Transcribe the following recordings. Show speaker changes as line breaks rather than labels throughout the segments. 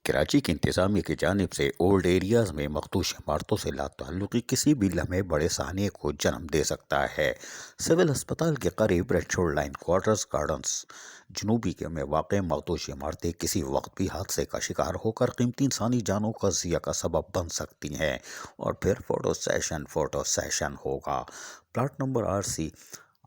کراچی کی انتظامیہ کی جانب سے اولڈ ایریاز میں مخدوش عمارتوں سے لاتعلقی کسی بھی لمحے بڑے سانحے کو جنم دے سکتا ہے۔ سول ہسپتال کے قریب ریڈ شور لائن کوارٹرز گارڈنز جنوبی میں واقع مخدوش عمارتیں کسی وقت بھی حادثے کا شکار ہو کر قیمتی انسانی جانوں کا ضیاع کا سبب بن سکتی ہیں، اور پھر فوٹو سیشن ہوگا۔ پلاٹ نمبر RC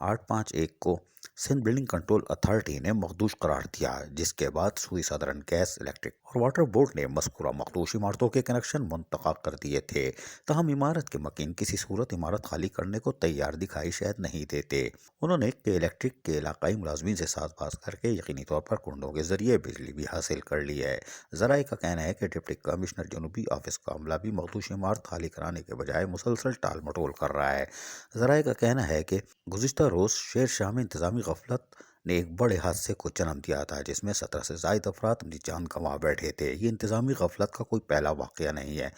851 کو سندھ بلڈنگ کنٹرول اتھارٹی نے مخدوش قرار دیا، جس کے بعد سوئی صدرن گیس، الیکٹرک اور واٹر بورڈ نے مذکورہ مخدوش عمارتوں کے کنیکشن منتقل کر دیے تھے، تاہم عمارت کے مکین کسی صورت عمارت خالی کرنے کو تیار دکھائی شاید نہیں دیتے۔ انہوں نے الیکٹرک کے علاقائی ملازمین سے ساز باز کر کے یقینی طور پر کنڈوں کے ذریعے بجلی بھی حاصل کر لی ہے۔ ذرائع کا کہنا ہے کہ ڈپٹی کمشنر جنوبی آفس کا عملہ بھی مخدوش عمارت خالی کرانے کے بجائے مسلسل ٹال مٹول کر رہا ہے۔ ذرائع کا کہنا ہے کہ گزشتہ روز شیر شاہ میں انتظامی غفلت نے ایک بڑے حادثے کو جنم دیا تھا، جس میں 17 سے زائد افراد اپنی جان گنوا بیٹھے تھے۔ یہ انتظامی غفلت کا کوئی پہلا واقعہ نہیں ہے،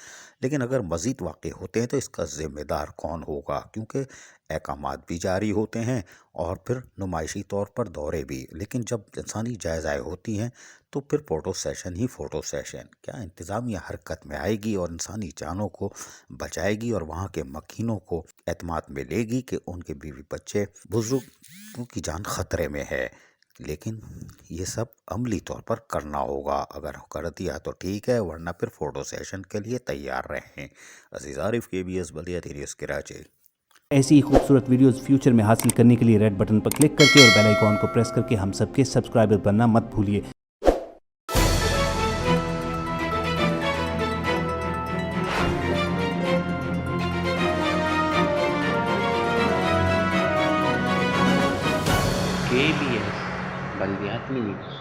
لیکن اگر مزید واقع ہوتے ہیں تو اس کا ذمہ دار کون ہوگا، کیونکہ احکامات بھی جاری ہوتے ہیں اور پھر نمائشی طور پر دورے بھی، لیکن جب انسانی جائزائیں ہوتی ہیں تو پھر فوٹو سیشن۔ کیا انتظامیہ حرکت میں آئے گی اور انسانی جانوں کو بچائے گی اور وہاں کے مکینوں کو اعتماد میں لے گی کہ ان کے بیوی بچے بزرگوں کی جان خطرے میں ہے؟ لیکن یہ سب عملی طور پر کرنا ہوگا۔ اگر کر دیا تو ٹھیک ہے، ورنہ پھر فوٹو سیشن کے لیے تیار رہیں۔ عزیز عارف، KBS بلدیاتی نیوز کراچی۔
ایسی ہی خوبصورت ویڈیوز فیوچر میں حاصل کرنے کے لیے ریڈ بٹن پر کلک کر کے اور بیل آئیکن کو پریس کر کے ہم سب کے سبسکرائبر بننا مت بھولیے۔
KBS بلدیاتی نیوز۔